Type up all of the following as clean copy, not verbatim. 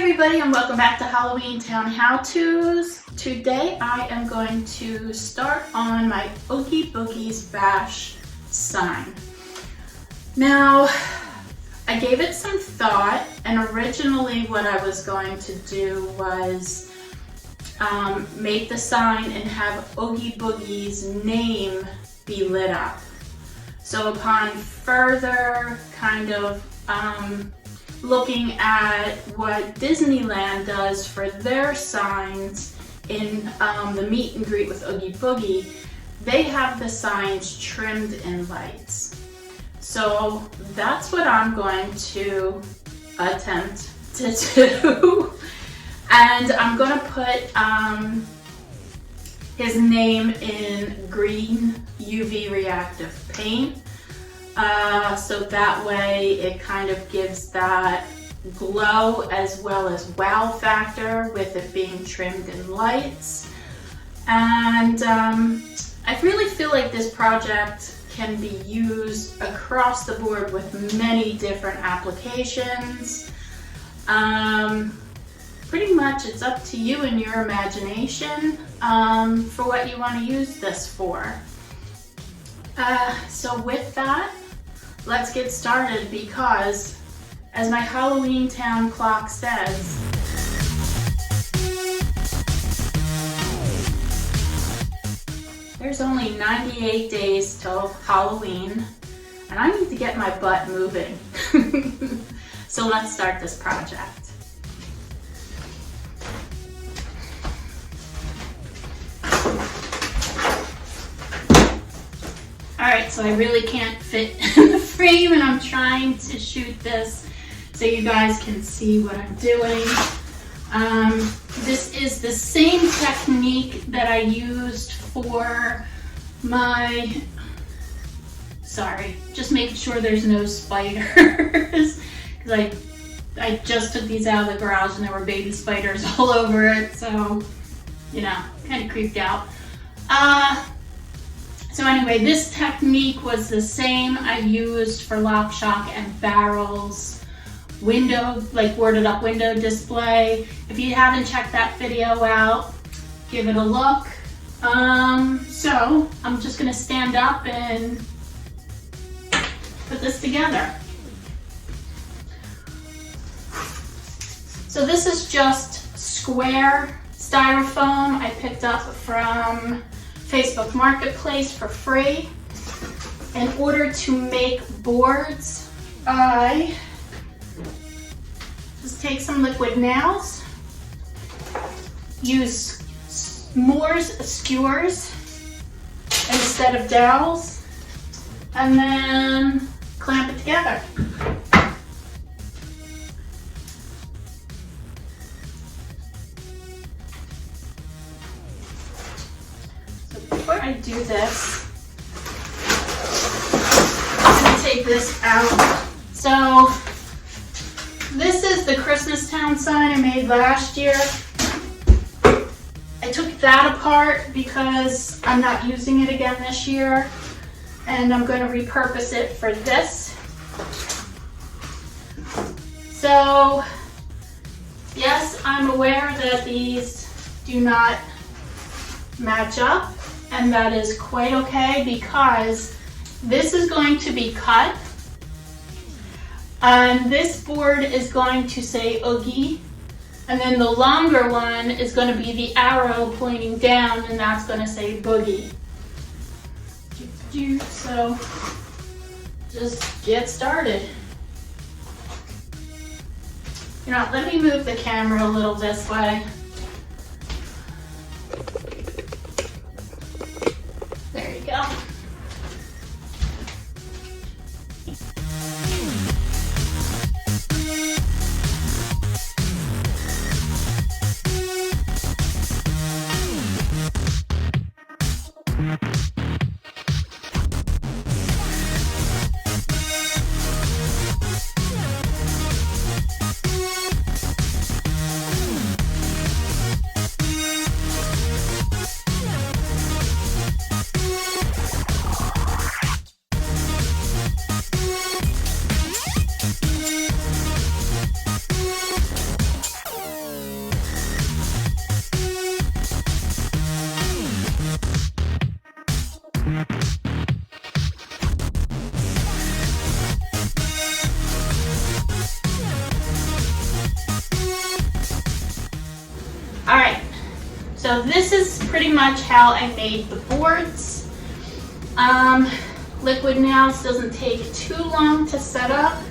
everybody, and welcome back to Halloween Town How-Tos. Today I am going to start on my Oogie Boogie Bash sign. Now, I gave it some thought, and originally what I was going to do was make the sign and have Oogie Boogie's name be lit up. So upon further kind of looking at what Disneyland does for their signs in the meet and greet with Oogie Boogie, they have the signs trimmed in lights. So that's what I'm going to attempt to do. And I'm going to put his name in green UV reactive paint. So that way it kind of gives that glow as well as wow factor with it being trimmed in lights. And I really feel like this project can be used across the board with many different applications. Pretty much it's up to you and your imagination for what you want to use this for. So with that, let's get started, because as my Halloween Town clock says, there's only 98 days till Halloween, and I need to get my butt moving. So let's start this project. Alright, so I really can't fit in the frame, and I'm trying to shoot this so you guys can see what I'm doing. This is the same technique that I used for my, just making sure there's no spiders, because I just took these out of the garage and there were baby spiders all over it, so, you know, kind of creeped out. So anyway, this technique was the same I used for Lock, Shock, and Barrel's window, like worded up window display. If you haven't checked that video out, give it a look. So I'm just gonna stand up and put this together. So this is just square styrofoam I picked up from Facebook Marketplace for free. In order to make boards, I just take some liquid nails, use Moore's skewers instead of dowels, and then clamp it together. Before I do this, I'm going to take this out. So this is the Christmas Town sign I made last year. I took that apart because I'm not using it again this year, and I'm going to repurpose it for this. So yes, I'm aware that these do not match up, and that is quite okay, because this is going to be cut, and this board is going to say Oogie, and then the longer one is going to be the arrow pointing down, and that's going to say Boogie. So just get started. You know, let me move the camera a little this way. There you go. All right, so this is pretty much how I made the boards. Liquid nails doesn't take too long to set up.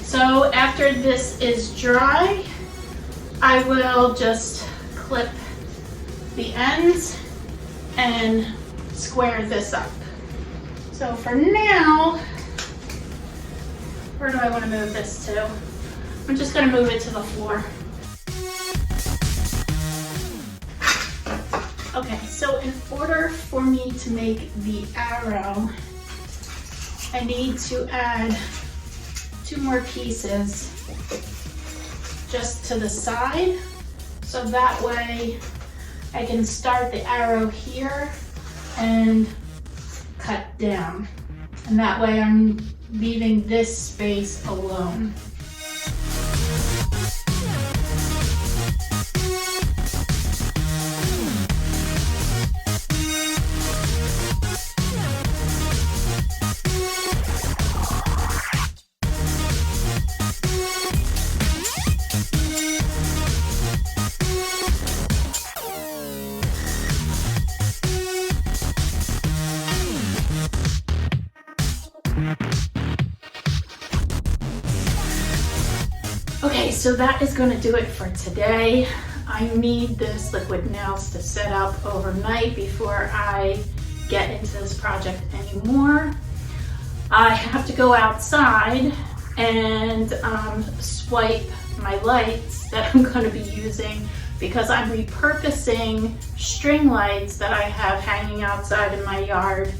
So after this is dry, I will just clip the ends and square this up. So for now, where do I want to move this to? I'm just going to move it to the floor. Okay, so in order for me to make the arrow, I need to add 2 more pieces just to the side, so that way I can start the arrow here and cut down. And that way I'm leaving this space alone. Okay, so that is going to do it for today. I need this liquid nails to set up overnight before I get into this project anymore. I have to go outside and swipe my lights that I'm going to be using, because I'm repurposing string lights that I have hanging outside in my yard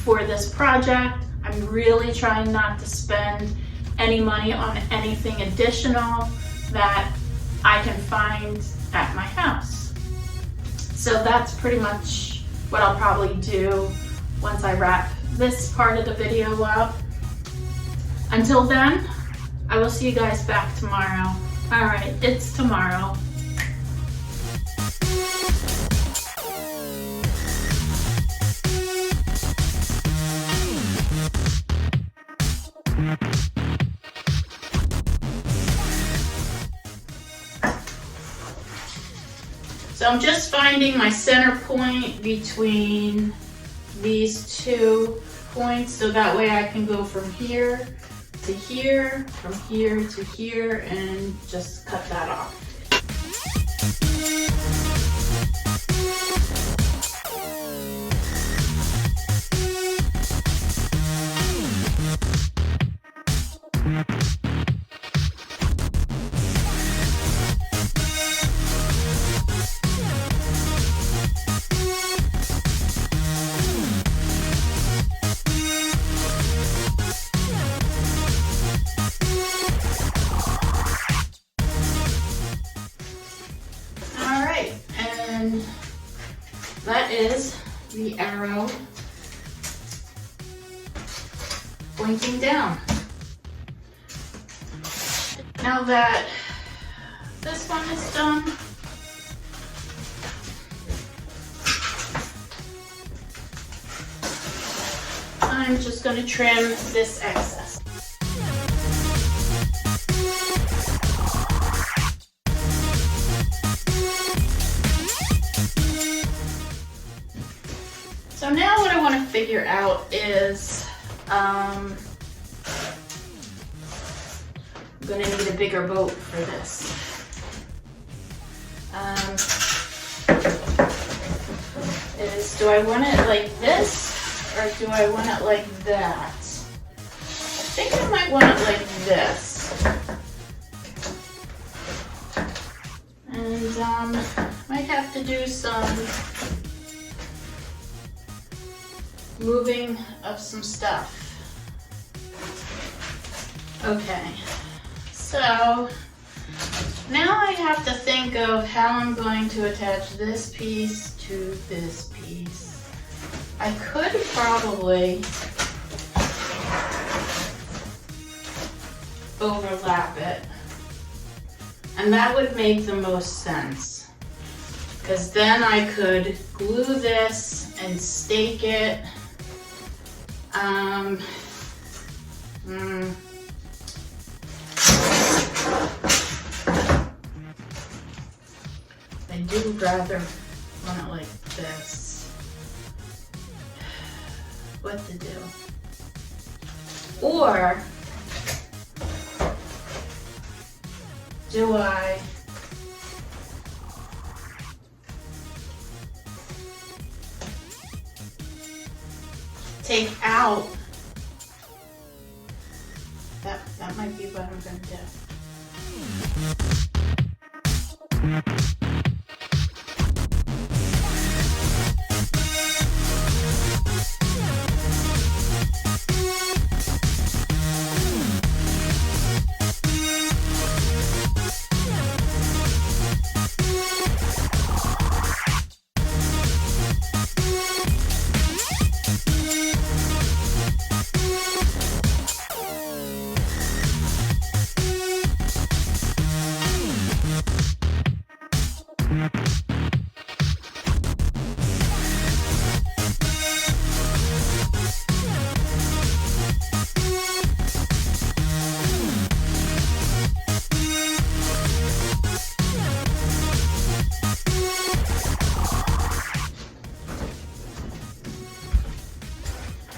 for this project. I'm really trying not to spend any money on anything additional that I can find at my house. So that's pretty much what I'll probably do once I wrap this part of the video up. Until then, I will see you guys back tomorrow. All right, it's tomorrow. So I'm just finding my center point between these 2 points, so that way I can go from here to here, from here to here, and just cut that off. And that is the arrow pointing down. Now that this one is done, I'm just going to trim this excess. So now what I want to figure out is I'm going to need a bigger boat for this. Do I want it like this, or do I want it like that? I think I might want it like this. And might have to do some moving of some stuff. Okay, so now I have to think of how I'm going to attach this piece to this piece. I could probably overlap it, and that would make the most sense, because then I could glue this and stake it. I do rather want it like this. What to do? Or do I take out? That might be what I'm going to do.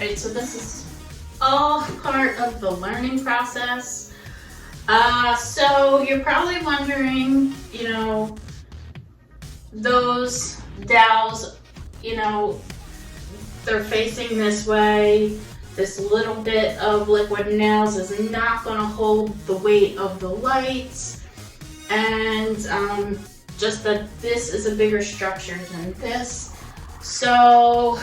Alright, so this is all part of the learning process. So you're probably wondering, you know, those dowels, you know, they're facing this way. This little bit of liquid nails is not going to hold the weight of the lights. And just that this is a bigger structure than this. So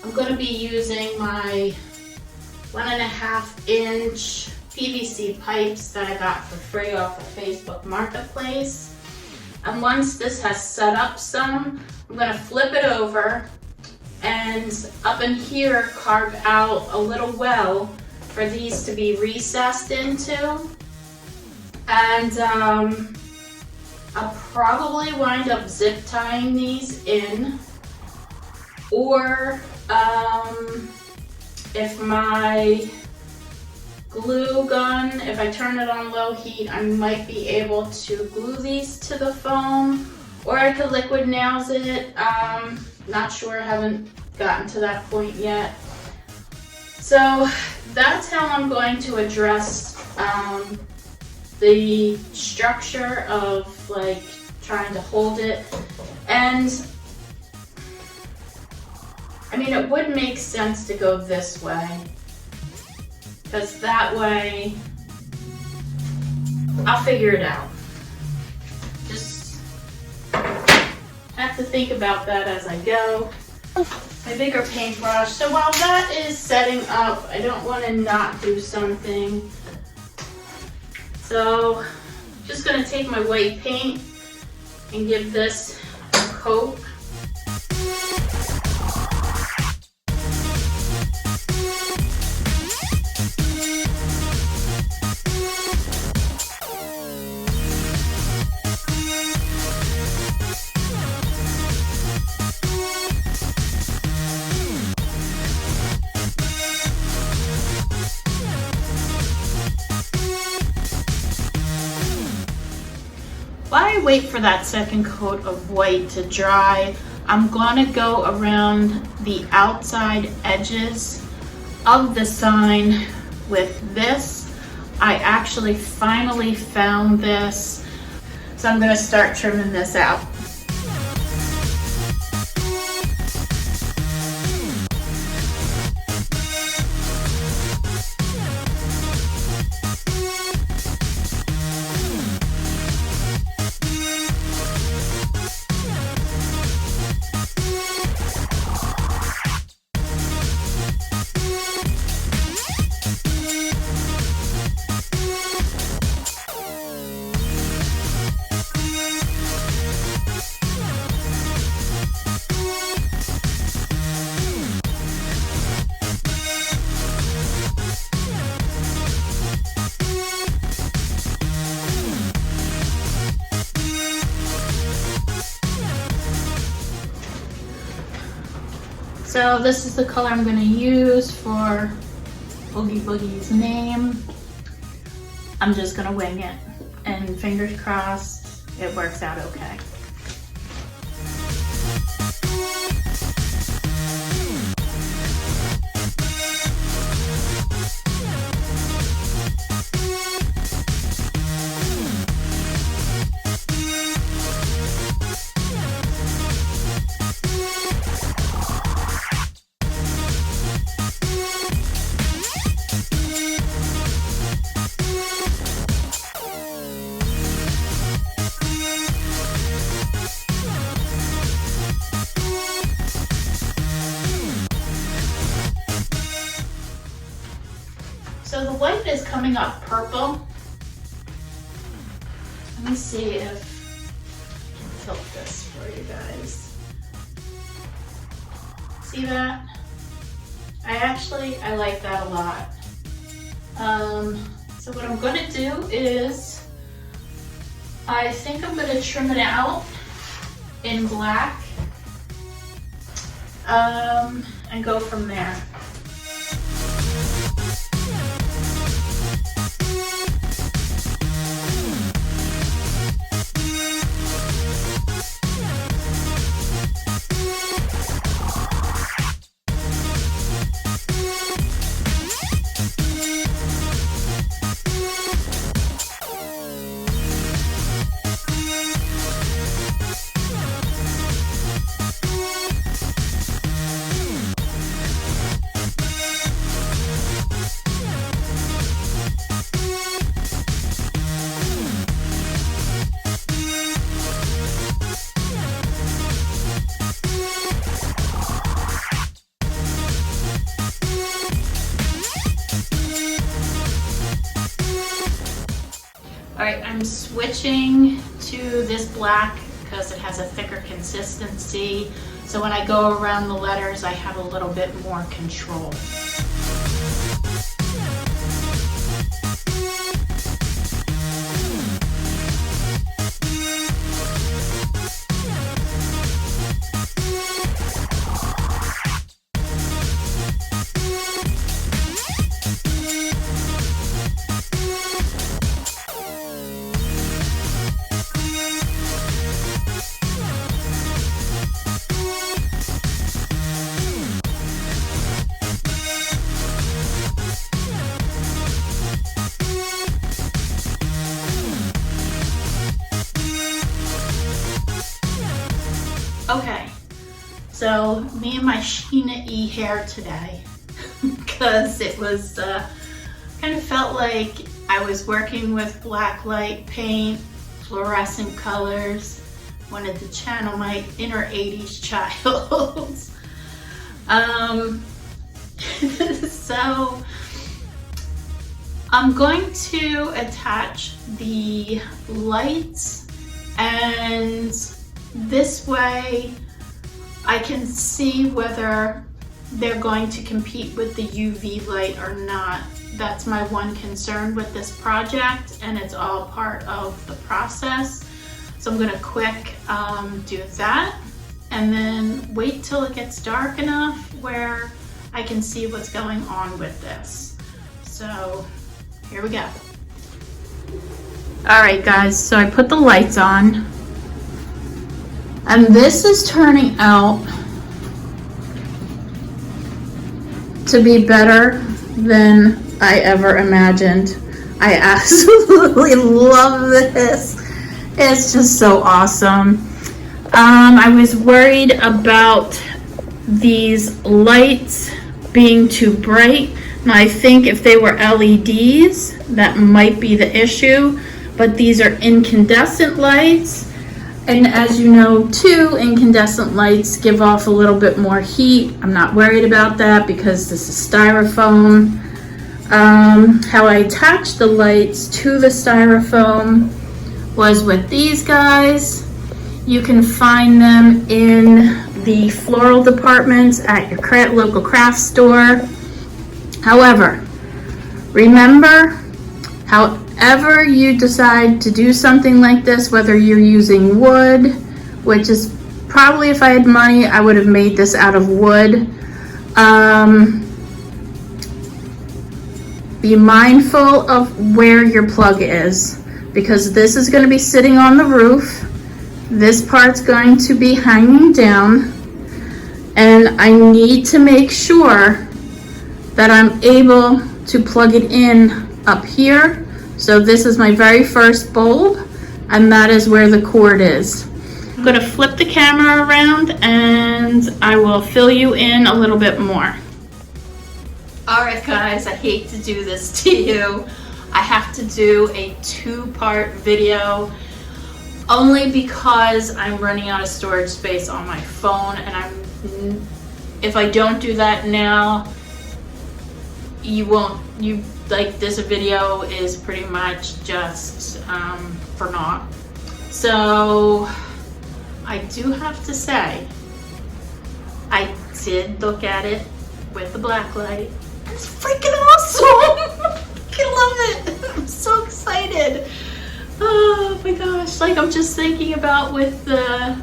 I'm going to be using my 1.5 inch PVC pipes that I got for free off of Facebook Marketplace. And once this has set up some, I'm going to flip it over and up in here carve out a little well for these to be recessed into. And I'll probably wind up zip tying these in, or if my glue gun, if I turn it on low heat, I might be able to glue these to the foam, or I could liquid nails it. Not sure, haven't gotten to that point yet. So that's how I'm going to address the structure of like trying to hold it. And I mean, it would make sense to go this way, because that way I'll figure it out. Just have to think about that as I go. My bigger paintbrush. So while that is setting up, I don't want to not do something. So just going to take my white paint and give this a coat. While I wait for that second coat of white to dry, I'm going to go around the outside edges of the sign with this. I actually finally found this, so I'm going to start trimming this out. So this is the color I'm going to use for Oogie Boogie's name. I'm just going to wing it, and fingers crossed it works out okay. So the white is coming up purple. Let me see if I can tilt this for you guys. See that? I like that a lot. So what I'm going to do is, I think I'm going to trim it out in black and go from there. Alright, I'm switching to this black because it has a thicker consistency. So when I go around the letters, I have a little bit more control. Okay, so me and my Sheena E hair today, because it was kind of felt like I was working with black light paint, fluorescent colors, wanted to channel my inner 80s child. So I'm going to attach the lights, and this way I can see whether they're going to compete with the UV light or not. That's my one concern with this project, and it's all part of the process. So I'm gonna quick do that, and then wait till it gets dark enough where I can see what's going on with this. So here we go. All right guys, so I put the lights on, and this is turning out to be better than I ever imagined. I absolutely love this. It's just so awesome. I was worried about these lights being too bright. Now I think if they were LEDs, that might be the issue, but these are incandescent lights. And as you know too, incandescent lights give off a little bit more heat. I'm not worried about that because this is styrofoam. How I attached the lights to the styrofoam was with these guys. You can find them in the floral departments at your local craft store. However, remember, however you decide to do something like this, whether you're using wood, which is Probably if I had money, I would have made this out of wood. Be mindful of where your plug is, because this is going to be sitting on the roof. This part's going to be hanging down, and I need to make sure that I'm able to plug it in up here. So this is my very first bulb, and that is where the cord is. I'm going to flip the camera around and I will fill you in a little bit more. Alright guys, I hate to do this to you. I have to do a two-part video only because I'm running out of storage space on my phone, and if I don't do that now, this video is pretty much just for naught. So I do have to say, I did look at it with the black light. It's freaking awesome! I love it! I'm so excited! Oh my gosh, like I'm just thinking about with the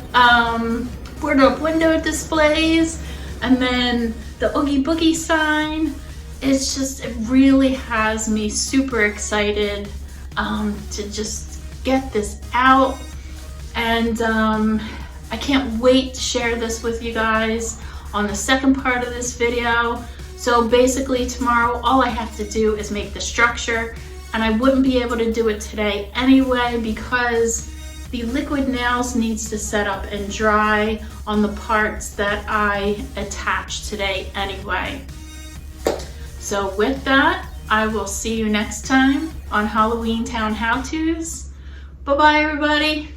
board-up window displays and then the Oogie Boogie sign. It's just, it really has me super excited to just get this out. And I can't wait to share this with you guys on the second part of this video. So basically tomorrow, all I have to do is make the structure, and I wouldn't be able to do it today anyway because the liquid nails needs to set up and dry on the parts that I attach today anyway. So with that, I will see you next time on Halloween Town How-Tos. Bye-bye everybody.